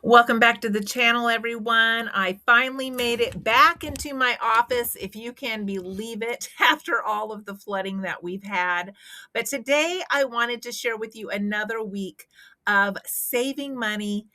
Welcome back to the channel, everyone. I finally made it back into my office, if you can believe it, after all of the flooding that we've had. But today I wanted to share with you another week of saving money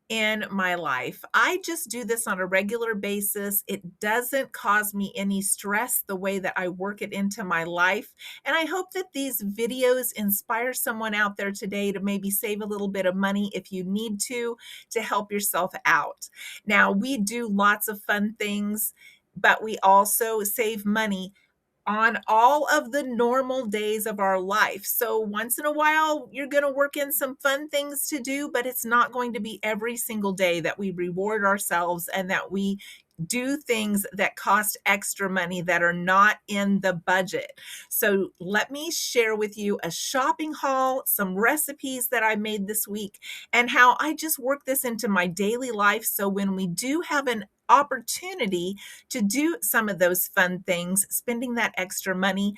in my life. I just do this on a regular basis. It doesn't cause me any stress the way that I work it into my life. And I hope that these videos inspire someone out there today to maybe save a little bit of money if you need to help yourself out. Now, we do lots of fun things, but we also save money on all of the normal days of our life. So once in a while, you're going to work in some fun things to do, but it's not going to be every single day that we reward ourselves and that we do things that cost extra money that are not in the budget. So let me share with you a shopping haul, some recipes that I made this week, and how I just work this into my daily life. So when we do have an opportunity to do some of those fun things, spending that extra money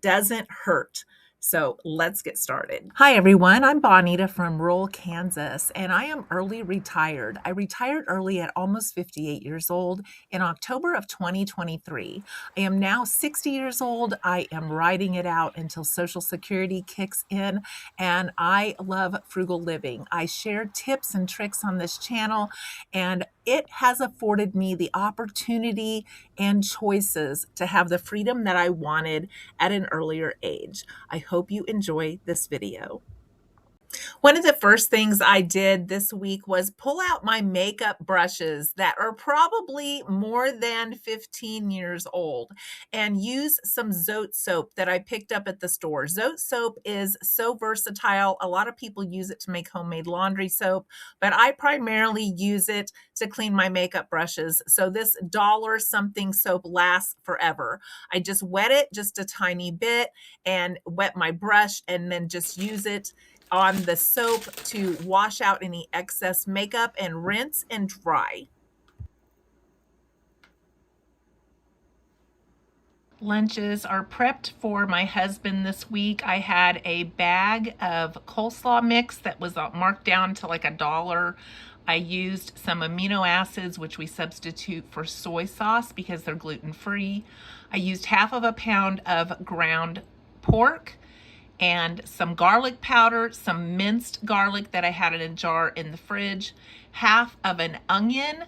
doesn't hurt. So let's get started. Hi, everyone. I'm Bonita from rural Kansas, and I am early retired. I retired early at almost 58 years old in October of 2023. I am now 60 years old. I am riding it out until Social Security kicks in, and I love frugal living. I share tips and tricks on this channel, and it has afforded me the opportunity and choices to have the freedom that I wanted at an earlier age. I hope you enjoy this video. One of the first things I did this week was pull out my makeup brushes that are probably more than 15 years old and use some Zote soap that I picked up at the store. Zote soap is so versatile. A lot of people use it to make homemade laundry soap, but I primarily use it to clean my makeup brushes. So this dollar something soap lasts forever. I just wet it just a tiny bit and wet my brush and then just use it on the soap to wash out any excess makeup and rinse and dry. Lunches are prepped for my husband this week. I had a bag of coleslaw mix that was marked down to like $1. I used some amino acids, which we substitute for soy sauce because they're gluten-free. I used half of a pound of ground pork and some garlic powder, some minced garlic that I had in a jar in the fridge, half of an onion,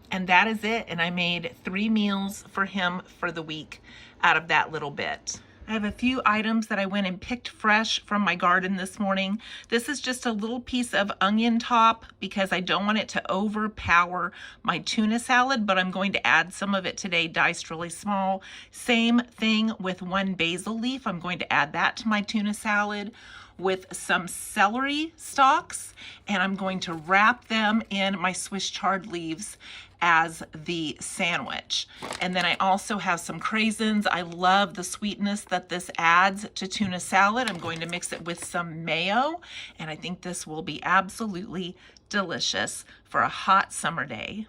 and that is it. And I made 3 meals for him for the week out of that little bit. I have a few items that I went and picked fresh from my garden this morning. This is just a little piece of onion top because I don't want it to overpower my tuna salad, but I'm going to add some of it today, diced really small. Same thing with 1 basil leaf. I'm going to add that to my tuna salad with some celery stalks, and I'm going to wrap them in my Swiss chard leaves as the sandwich. And then I also have some craisins. I love the sweetness that this adds to tuna salad. I'm going to mix it with some mayo, and I think this will be absolutely delicious for a hot summer day.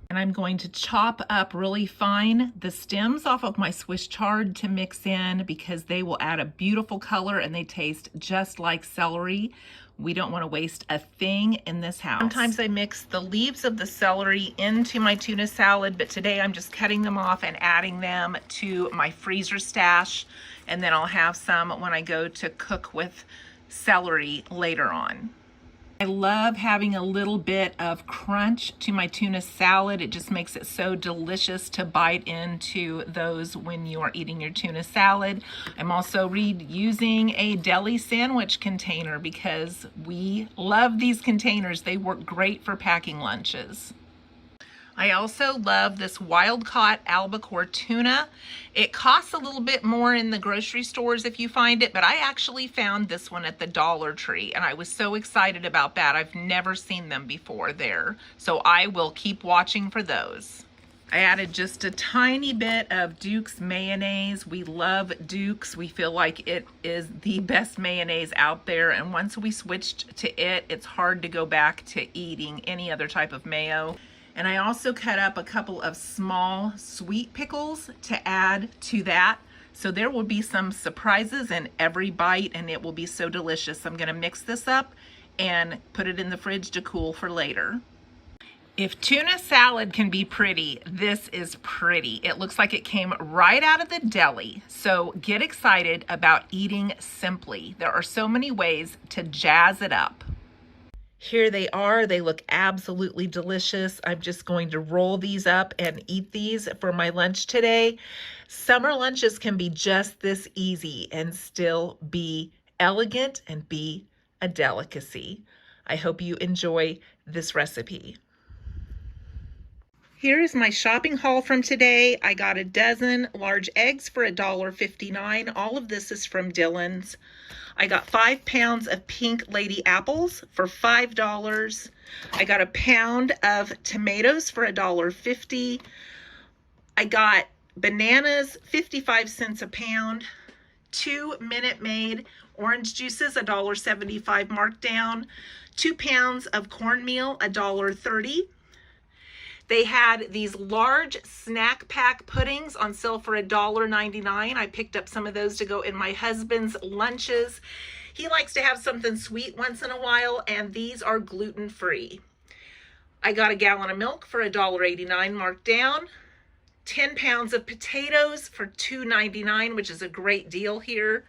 And I'm going to chop up really fine the stems off of my Swiss chard to mix in because they will add a beautiful color and they taste just like celery. We don't want to waste a thing in this house. Sometimes I mix the leaves of the celery into my tuna salad, but today I'm just cutting them off and adding them to my freezer stash. And then I'll have some when I go to cook with celery later on. I love having a little bit of crunch to my tuna salad. It just makes it so delicious to bite into those when you are eating your tuna salad. I'm also using a deli sandwich container because we love these containers. They work great for packing lunches. I also love this wild-caught albacore tuna. It costs a little bit more in the grocery stores if you find it, but I actually found this one at the Dollar Tree, and I was so excited about that. I've never seen them before there, so I will keep watching for those. I added just a tiny bit of Duke's mayonnaise. We love Duke's. We feel like it is the best mayonnaise out there, and once we switched to it, it's hard to go back to eating any other type of mayo. And I also cut up a couple of small sweet pickles to add to that. So there will be some surprises in every bite and it will be so delicious. I'm gonna mix this up and put it in the fridge to cool for later. If tuna salad can be pretty, this is pretty. It looks like it came right out of the deli. So get excited about eating simply. There are so many ways to jazz it up. Here they are. They look absolutely delicious. I'm just going to roll these up and eat these for my lunch today. Summer lunches can be just this easy and still be elegant and be a delicacy. I hope you enjoy this recipe. Here is my shopping haul from today. I got a dozen large eggs for $1.59. All of this is from Dillon's. I got 5 pounds of pink lady apples for $5. I got a pound of tomatoes for $1.50. I got bananas, 55 cents a pound. 2 Minute Maid orange juices, $1.75 markdown. 2 pounds of cornmeal, $1.30. They had these large snack pack puddings on sale for $1.99. I picked up some of those to go in my husband's lunches. He likes to have something sweet once in a while, and these are gluten-free. I got a gallon of milk for $1.89 marked down. 10 pounds of potatoes for $2.99, which is a great deal here.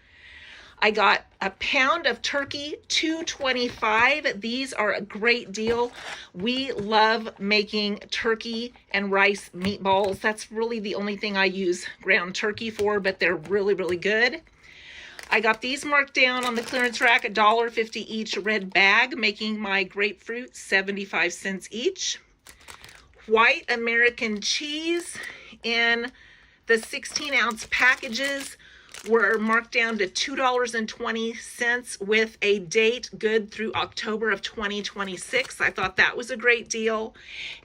I got a pound of turkey, $2.25. These are a great deal. We love making turkey and rice meatballs. That's really the only thing I use ground turkey for, but they're really, really good. I got these marked down on the clearance rack, $1.50 each red bag, making my grapefruit 75 cents each. White American cheese in the 16-ounce packages were marked down to $2.20 with a date good through October of 2026. I thought that was a great deal.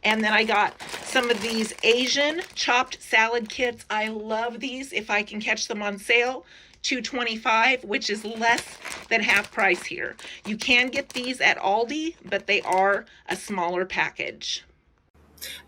And then I got some of these Asian chopped salad kits. I love these if I can catch them on sale. $2.25, which is less than half price here. You can get these at Aldi, but they are a smaller package.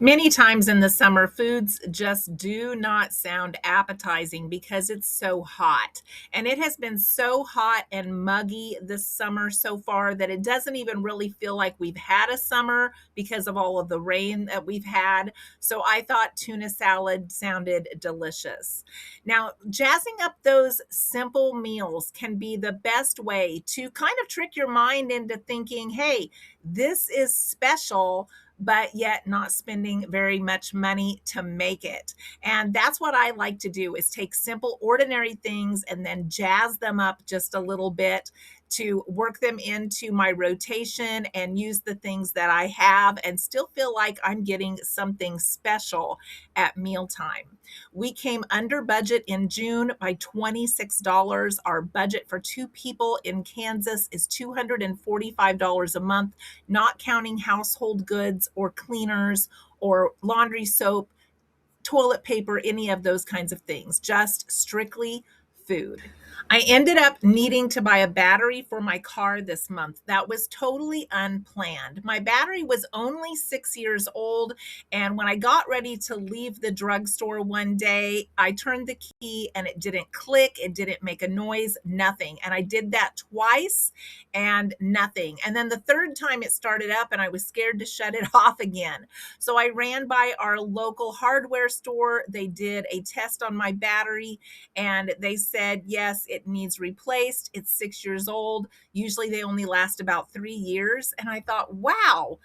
Many times in the summer, foods just do not sound appetizing because it's so hot. And it has been so hot and muggy this summer so far that it doesn't even really feel like we've had a summer because of all of the rain that we've had. So I thought tuna salad sounded delicious. Now, jazzing up those simple meals can be the best way to kind of trick your mind into thinking, hey, this is special, but yet not spending very much money to make it. And that's what I like to do, is take simple, ordinary things and then jazz them up just a little bit to work them into my rotation and use the things that I have and still feel like I'm getting something special at mealtime. We came under budget in June by $26. Our budget for 2 people in Kansas is $245 a month, not counting household goods or cleaners or laundry soap, toilet paper, any of those kinds of things, just strictly food. I ended up needing to buy a battery for my car this month. That was totally unplanned. My battery was only 6 years old, and when I got ready to leave the drugstore one day, I turned the key and it didn't click, it didn't make a noise, nothing. And I did that twice and nothing. And then the third time it started up and I was scared to shut it off again. So I ran by our local hardware store. They did a test on my battery and they said, yes, it needs replaced. It's 6 years old. Usually they only last about 3 years. And I thought, wow,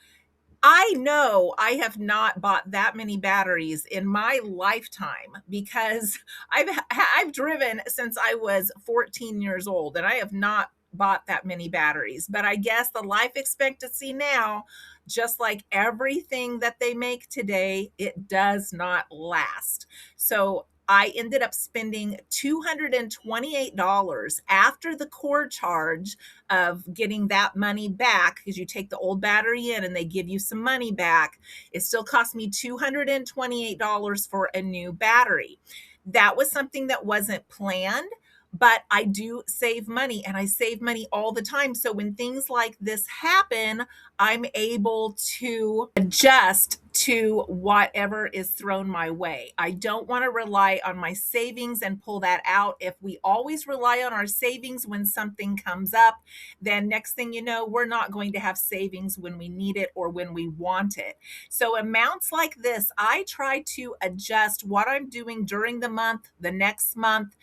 I know I have not bought that many batteries in my lifetime because I've driven since I was 14 years old and I have not bought that many batteries. But I guess the life expectancy now, just like everything that they make today, it does not last. So I ended up spending $228 after the core charge of getting that money back, because you take the old battery in and they give you some money back. It still cost me $228 for a new battery. That was something that wasn't planned, but I do save money, and I save money all the time. So when things like this happen, I'm able to adjust to whatever is thrown my way. I don't want to rely on my savings and pull that out. If we always rely on our savings when something comes up, then next thing you know, we're not going to have savings when we need it or when we want it. So amounts like this, I try to adjust what I'm doing during the month, the next month,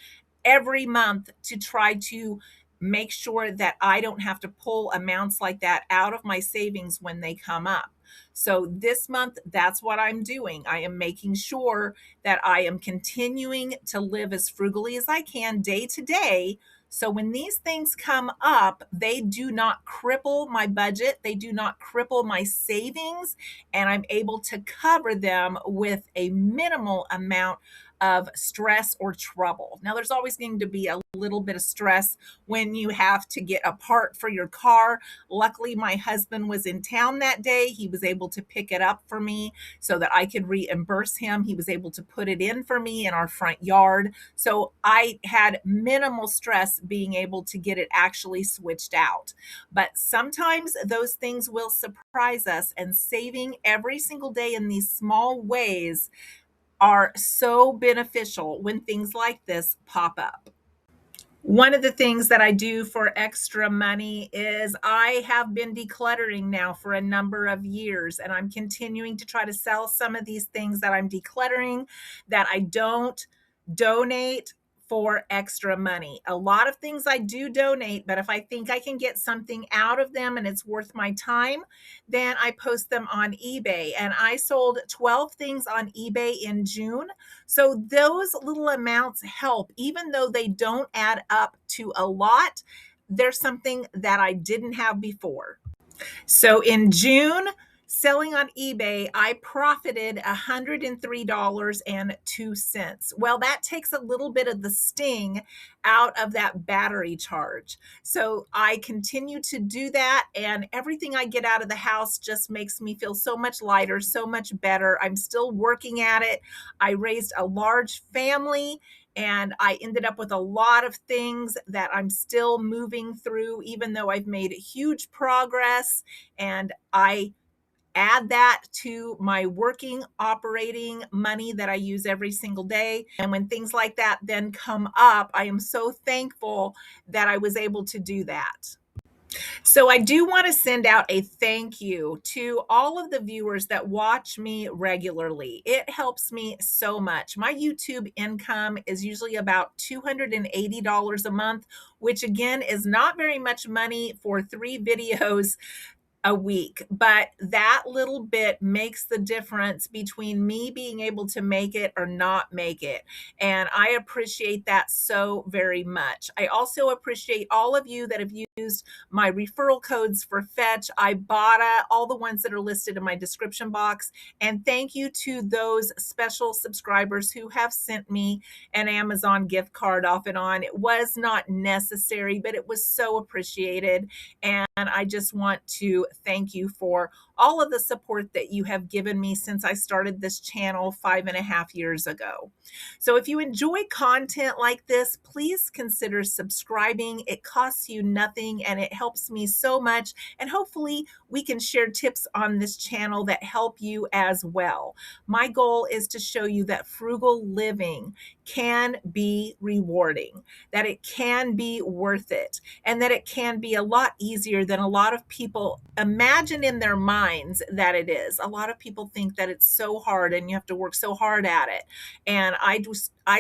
every month, to try to make sure that I don't have to pull amounts like that out of my savings when they come up. So this month, that's what I'm doing. I am making sure that I am continuing to live as frugally as I can day to day. So when these things come up, they do not cripple my budget, they do not cripple my savings, and I'm able to cover them with a minimal amount of stress or trouble. Now, there's always going to be a little bit of stress when you have to get a part for your car. Luckily, my husband was in town that day. He was able to pick it up for me so that I could reimburse him. He was able to put it in for me in our front yard. So I had minimal stress being able to get it actually switched out. But sometimes those things will surprise us, and saving every single day in these small ways are so beneficial when things like this pop up. One of the things that I do for extra money is I have been decluttering now for a number of years, and I'm continuing to try to sell some of these things that I'm decluttering that I don't donate for extra money. A lot of things I do donate, but if I think I can get something out of them and it's worth my time, then I post them on eBay. And I sold 12 things on eBay in June. So those little amounts help, even though they don't add up to a lot. There's something that I didn't have before. So in June, selling on eBay, I profited $103.02. Well, that takes a little bit of the sting out of that battery charge. So I continue to do that, and everything I get out of the house just makes me feel so much lighter, so much better. I'm still working at it. I raised a large family, and I ended up with a lot of things that I'm still moving through, even though I've made huge progress. And I add that to my working, operating money that I use every single day. And when things like that then come up, I am so thankful that I was able to do that. So I do want to send out a thank you to all of the viewers that watch me regularly. It helps me so much. My YouTube income is usually about $280 a month, which again is not very much money for 3 videos a week, but that little bit makes the difference between me being able to make it or not make it. And I appreciate that so very much. I also appreciate all of you that have used my referral codes for Fetch, Ibotta, all the ones that are listed in my description box. And thank you to those special subscribers who have sent me an Amazon gift card off and on. It was not necessary, but it was so appreciated. And I just want to thank you for all of the support that you have given me since I started this channel 5.5 years ago. So if you enjoy content like this, please consider subscribing. It costs you nothing and it helps me so much. And hopefully we can share tips on this channel that help you as well. My goal is to show you that frugal living can be rewarding, that it can be worth it, and that it can be a lot easier than a lot of people imagine in their minds that it is. A lot of people think that it's so hard and you have to work so hard at it. And I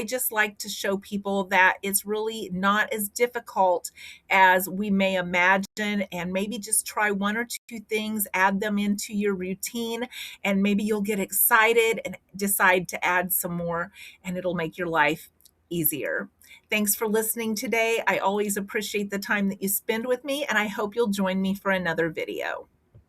just like to show people that it's really not as difficult as we may imagine, and maybe just try 1 or 2 things, add them into your routine, and maybe you'll get excited and decide to add some more, and it'll make your life easier. Thanks for listening today. I always appreciate the time that you spend with me, and I hope you'll join me for another video.